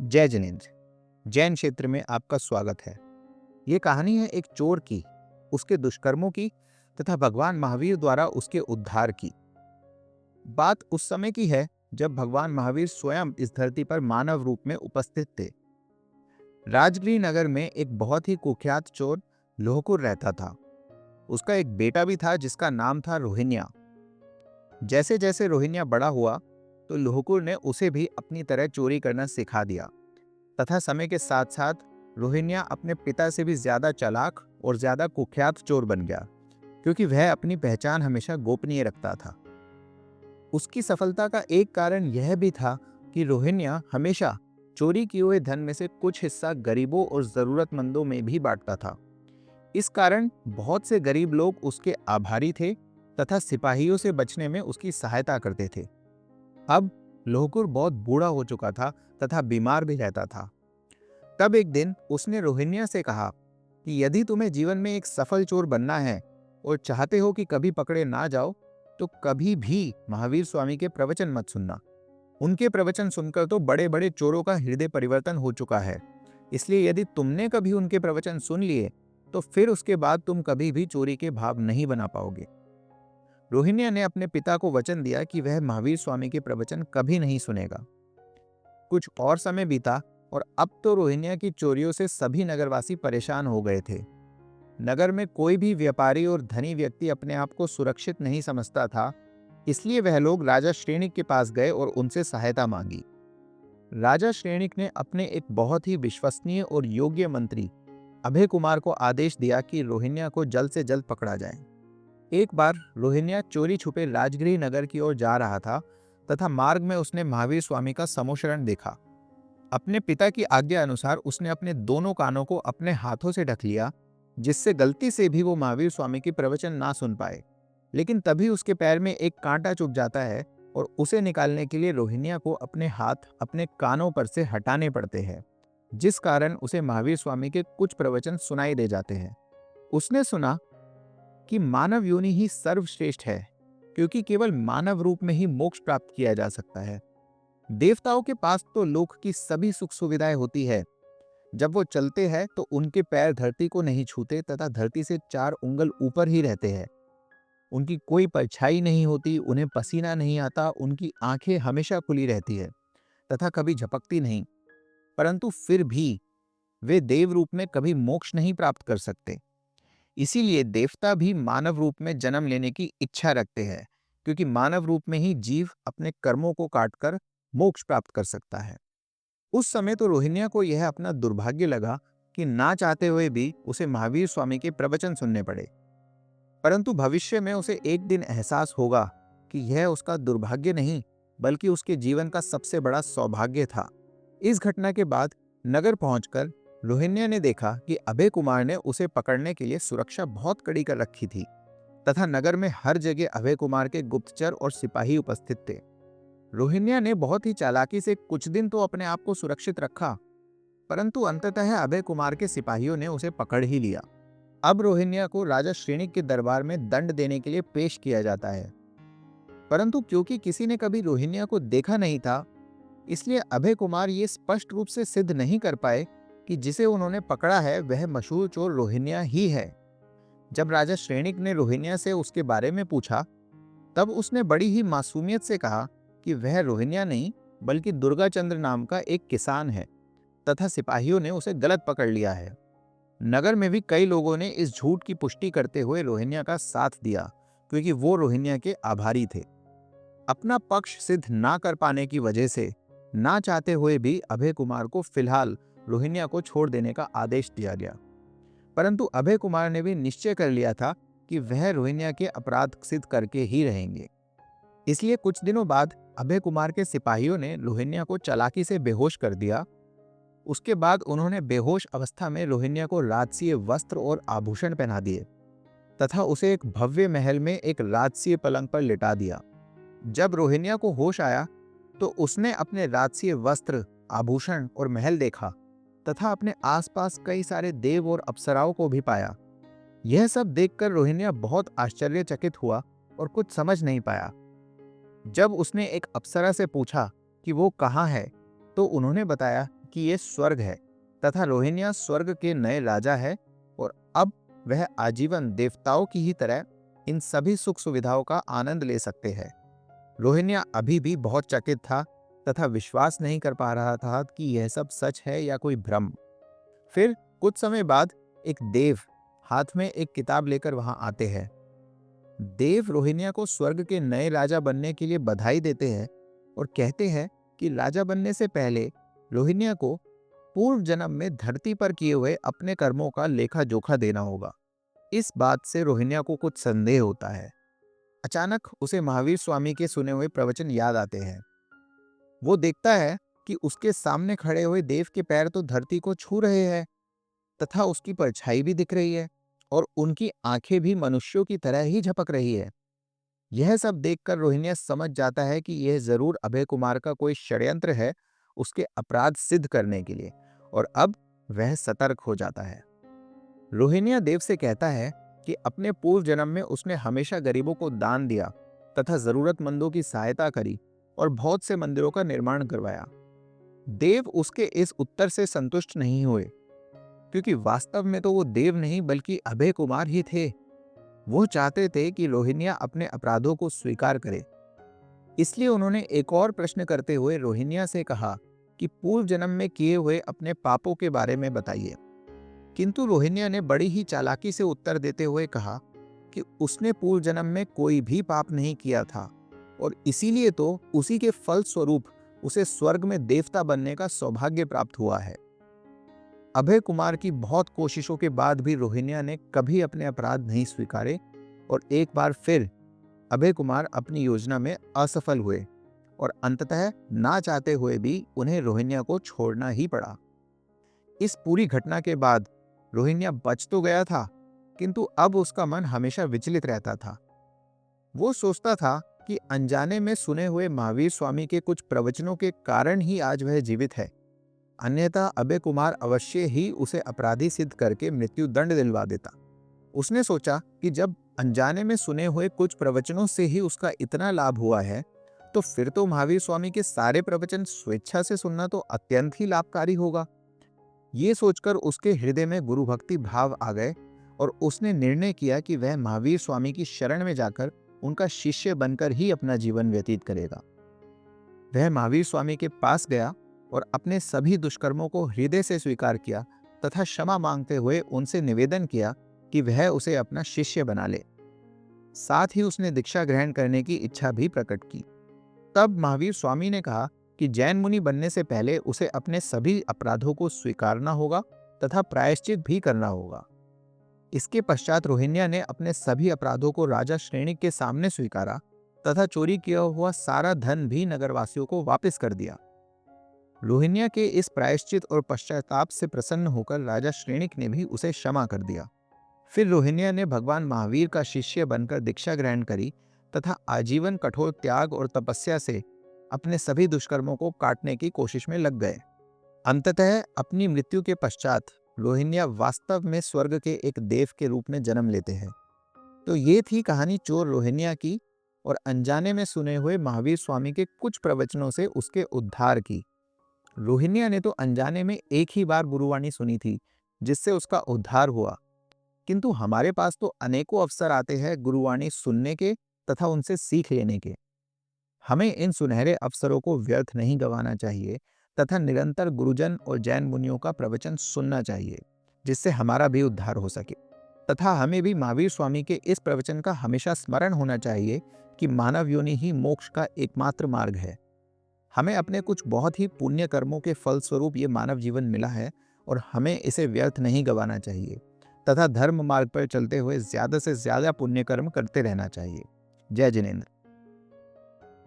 जय जिनेन्द्र। जैन क्षेत्र में आपका स्वागत है। ये कहानी है एक चोर की, उसके दुष्कर्मों की तथा भगवान महावीर द्वारा उसके उद्धार की। बात उस समय की है जब भगवान महावीर स्वयं इस धरती पर मानव रूप में उपस्थित थे। राजगृह नगर में एक बहुत ही कुख्यात चोर लोहकुर रहता था। उसका एक बेटा भी था जिसका नाम था रोहिन्या। जैसे जैसे रोहिन्या बड़ा हुआ तो लोहकुर ने उसे भी अपनी तरह चोरी करना सिखा दिया तथा समय के साथ साथ रोहिन्या अपने पिता से भी ज्यादा चालाक और ज्यादा कुख्यात चोर बन गया, क्योंकि वह अपनी पहचान हमेशा गोपनीय रखता था। उसकी सफलता का एक कारण यह भी था कि रोहिन्या हमेशा चोरी किए हुए धन में से कुछ हिस्सा गरीबों और जरूरतमंदों में भी बांटता था। इस कारण बहुत से गरीब लोग उसके आभारी थे तथा सिपाहियों से बचने में उसकी सहायता करते थे। अब लोहकुर बहुत बूढ़ा हो चुका था तथा बीमार भी रहता था। तब एक दिन उसने रोहिन्या से कहा कि यदि तुम्हें जीवन में एक सफल चोर बनना है और चाहते हो कि कभी पकड़े ना जाओ, तो कभी भी महावीर स्वामी के प्रवचन मत सुनना। उनके प्रवचन सुनकर तो बड़े बड़े चोरों का हृदय परिवर्तन हो चुका है। इसलिए यदि तुमने कभी उनके प्रवचन सुन लिए तो फिर उसके बाद तुम कभी भी चोरी के भाव नहीं बना पाओगे। रोहिन्या ने अपने पिता को वचन दिया कि वह महावीर स्वामी के प्रवचन कभी नहीं सुनेगा। कुछ और समय बीता और अब तो रोहिन्या की चोरियों से सभी नगरवासी परेशान हो गए थे। नगर में कोई भी व्यापारी और धनी व्यक्ति अपने आप को सुरक्षित नहीं समझता था। इसलिए वह लोग राजा श्रेणिक के पास गए और उनसे सहायता मांगी। राजा श्रेणिक ने अपने एक बहुत ही विश्वसनीय और योग्य मंत्री अभय कुमार को आदेश दिया कि रोहिन्या को जल्द से जल्द पकड़ा जाए। एक बार रोहिन्या चोरी छुपे राजगृह नगर की ओर जा रहा था तथा मार्ग में उसने महावीर स्वामी का समोशरण देखा। अपने पिता की आज्ञा अनुसार उसने अपने दोनों कानों को अपने हाथों से ढक लिया, जिससे गलती से भी वो महावीर स्वामी की प्रवचन ना सुन पाए। लेकिन तभी उसके पैर में एक कांटा चुभ जाता है और उसे निकालने के लिए रोहिन्या को अपने हाथ अपने कानों पर से हटाने पड़ते हैं, जिस कारण उसे महावीर स्वामी के कुछ प्रवचन सुनाई दे जाते हैं। उसने सुना कि मानव योनि ही सर्वश्रेष्ठ है, क्योंकि केवल मानव रूप में ही मोक्ष प्राप्त किया जा सकता है। देवताओं के पास तो लोक की सभी सुख सुविधाएं होती है। जब वो चलते हैं तो उनके पैर धरती को नहीं छूते तथा धरती से 4 उंगल ऊपर ही रहते हैं। उनकी कोई परछाई नहीं होती, उन्हें पसीना नहीं आता, उनकी आंखें हमेशा खुली रहती है तथा कभी झपकती नहीं। परंतु फिर भी वे देव रूप में कभी मोक्ष नहीं प्राप्त कर सकते। इसीलिए देवता भी मानव रूप में जन्म लेने की इच्छा रखते हैं, क्योंकि मानव रूप में ही जीव अपने कर्मों को काटकर मोक्ष प्राप्त कर सकता है। उस समय तो रोहिन्या को यह अपना दुर्भाग्य लगा कि ना चाहते हुए भी उसे महावीर स्वामी के प्रवचन सुनने पड़े। परंतु भविष्य में उसे एक दिन एहसास होगा कि यह उसका दुर्भाग्य नहीं, बल्कि उसके जीवन का सबसे बड़ा सौभाग्य था। इस घटना के बाद नगर पहुंचकर रोहिन्या ने देखा कि अभय कुमार ने उसे पकड़ने के लिए सुरक्षा बहुत कड़ी कर रखी थी तथा नगर में हर जगह अभय कुमार के गुप्तचर और सिपाही उपस्थित थे। रोहिन्या ने बहुत ही चालाकी से कुछ दिन तो अपने आप को सुरक्षित रखा, परंतु अंततः अभय कुमार के सिपाहियों ने उसे पकड़ ही लिया। अब रोहिन्या को राजा श्रेणिक के दरबार में दंड देने के लिए पेश किया जाता है। परंतु क्योंकि किसी ने कभी रोहिन्या को देखा नहीं था, इसलिए अभय कुमार ये स्पष्ट रूप से सिद्ध नहीं कर पाए कि जिसे उन्होंने पकड़ा है वह मशहूर चोर रोहिन्या ही है। जब राजा श्रेणिक ने रोहिन्या से उसके बारे में पूछा, तब उसने बड़ी ही मासूमियत से कहा कि वह रोहिन्या नहीं, बल्कि दुर्गाचंद्र नाम का एक किसान है तथा सिपाहियों ने उसे गलत पकड़ लिया है। नगर में भी कई लोगों ने इस झूठ की पुष्टि करते हुए रोहिन्या का साथ दिया, क्योंकि वो रोहिन्या के आभारी थे। अपना पक्ष सिद्ध ना कर पाने की वजह से ना चाहते हुए भी अभय कुमार को फिलहाल रोहिन्या को छोड़ देने का आदेश दिया गया। परंतु अभय कुमार ने भी निश्चय कर लिया था कि वह रोहिन्या के अपराध सिद्ध करके ही रहेंगे। इसलिए कुछ दिनों बाद अभय कुमार के सिपाहियों ने रोहिन्या को चालाकी से बेहोश कर दिया। उसके बाद उन्होंने बेहोश अवस्था में रोहिन्या को राजसीय वस्त्र और आभूषण पहना दिए तथा उसे एक भव्य महल में एक राजसीय पलंग पर लिटा दिया। जब रोहिन्या को होश आया तो उसने अपने राजसीय वस्त्र, आभूषण और महल देखा तथा अपने आसपास कई सारे देव और अप्सराओं को भी पाया। यह सब देखकर रोहिन्या बहुत आश्चर्यचकित हुआ और कुछ समझ नहीं पाया। जब उसने एक अप्सरा से पूछा कि वो कहाँ है, तो उन्होंने बताया कि ये स्वर्ग है तथा रोहिण्या स्वर्ग के नए राजा है और अब वह आजीवन देवताओं की ही तरह इन सभी सुख सुविधाओं का आनंद ले सकते हैं। रोहिण्या अभी भी बहुत चकित था तथा विश्वास नहीं कर पा रहा था कि यह सब सच है या कोई भ्रम। फिर कुछ समय बाद एक देव हाथ में एक किताब लेकर वहां आते हैं। देव रोहिण्या को स्वर्ग के नए राजा बनने के लिए बधाई देते हैं और कहते हैं कि राजा बनने से पहले रोहिण्या को पूर्व जन्म में धरती पर किए हुए अपने कर्मों का लेखा जोखा देना होगा। इस बात से रोहिण्या को कुछ संदेह होता है। अचानक उसे महावीर स्वामी के सुने हुए प्रवचन याद आते हैं। वो देखता है कि उसके सामने खड़े हुए देव के पैर तो धरती को छू रहे हैं तथा उसकी परछाई भी दिख रही है और उनकी आंखें भी मनुष्यों की तरह ही झपक रही है। यह सब देखकर रोहिण्या समझ जाता है कि यह जरूर अभय कुमार का कोई षड्यंत्र है उसके अपराध सिद्ध करने के लिए, और अब वह सतर्क हो जाता है। रोहिण्या देव से कहता है कि अपने पूर्व जन्म में उसने हमेशा गरीबों को दान दिया तथा जरूरतमंदों की सहायता करी और बहुत से मंदिरों का निर्माण करवाया। देव उसके इस उत्तर से संतुष्ट नहीं हुए, क्योंकि वास्तव में तो वो देव नहीं बल्कि अभय कुमार ही थे। वो चाहते थे कि रोहिण्या अपने अपराधों को स्वीकार करे। इसलिए उन्होंने एक और प्रश्न करते हुए रोहिण्या से कहा कि पूर्व जन्म में किए हुए अपने पापों के बारे में बताइए। किंतु रोहिण्या ने बड़ी ही चालाकी से उत्तर देते हुए कहा कि उसने पूर्व जन्म में कोई भी पाप नहीं किया था और इसीलिए तो उसी के फल स्वरूप उसे स्वर्ग में देवता बनने का सौभाग्य प्राप्त हुआ है। अभय कुमार की बहुत कोशिशों के बाद भी रोहिण्या ने कभी अपने अपराध नहीं स्वीकारे और एक बार फिर अभय कुमार अपनी योजना में असफल हुए और अंततः ना चाहते हुए भी उन्हें रोहिण्या को छोड़ना ही पड़ा। इस पूरी घटना के बाद रोहिण्या बच तो गया था, किंतु अब उसका मन हमेशा विचलित रहता था। वो सोचता था कि अनजाने में सुने हुए महावीर स्वामी के कुछ प्रवचनों के कारण ही आज वह जीवित है, अन्यथा अभय कुमार अवश्य ही उसे अपराधी सिद्ध करके मृत्यु दंड दिलवा देता। उसने सोचा कि जब अनजाने में सुने हुए कुछ प्रवचनों से ही उसका इतना लाभ हुआ है, तो फिर तो महावीर स्वामी के सारे प्रवचन स्वेच्छा से सुनना तो अत्यंत ही लाभकारी होगा। ये सोचकर उसके हृदय में गुरु भक्ति भाव आ गए और उसने निर्णय किया कि वह महावीर स्वामी की शरण में जाकर उनका शिष्य बनकर ही अपना जीवन व्यतीत करेगा। वह महावीर स्वामी के पास गया और अपने सभी दुष्कर्मों को हृदय से स्वीकार किया तथा क्षमा मांगते हुए उनसे निवेदन किया कि वह उसे अपना शिष्य बना ले। साथ ही उसने दीक्षा ग्रहण करने की इच्छा भी प्रकट की। तब महावीर स्वामी ने कहा कि जैन मुनि बनने से पहले उसे अपने सभी अपराधों को स्वीकारना होगा तथा प्रायश्चित भी करना होगा। इसके पश्चात रोहिण्या ने अपने सभी अपराधों को राजा श्रेणिक के सामने स्वीकारा तथा चोरी किया हुआ सारा धन भी नगरवासियों को वापस कर दिया। रोहिण्या के इस प्रायश्चित और पश्चाताप से प्रसन्न होकर राजा श्रेणिक ने भी उसे क्षमा कर दिया। फिर रोहिण्या ने भगवान महावीर का शिष्य बनकर दीक्षा ग्रहण करी तथा आजीवन कठोर त्याग और तपस्या से अपने सभी दुष्कर्मों को काटने की कोशिश में लग गए। अंततः अपनी मृत्यु के पश्चात रोहिण्या वास्तव में स्वर्ग के एक देव के रूप में जन्म लेते हैं। तो ये थी कहानी चोर रोहिण्या की और अनजाने में सुने हुए महावीर स्वामी के कुछ प्रवचनों से उसके उद्धार की। रोहिण्या ने तो अनजाने में एक ही बार गुरुवाणी सुनी थी जिससे उसका उद्धार हुआ, किंतु हमारे पास तो अनेकों अवसर आते हैं गुरुवाणी सुनने के तथा उनसे सीख लेने के। हमें इन सुनहरे अवसरों को व्यर्थ नहीं गंवाना चाहिए तथा निरंतर गुरुजन और जैन मुनियों का प्रवचन सुनना चाहिए, जिससे हमारा भी उद्धार हो सके। तथा हमें भी महावीर स्वामी के इस प्रवचन का हमेशा स्मरण होना चाहिए कि मानव योनि ही मोक्ष का एकमात्र मार्ग है। हमें अपने कुछ बहुत ही पुण्य कर्मों के फलस्वरूप ये मानव जीवन मिला है और हमें इसे व्यर्थ नहीं गंवाना चाहिए तथा धर्म मार्ग पर चलते हुए ज्यादा से ज्यादा पुण्य कर्म करते रहना चाहिए। जय जिनेंद्र।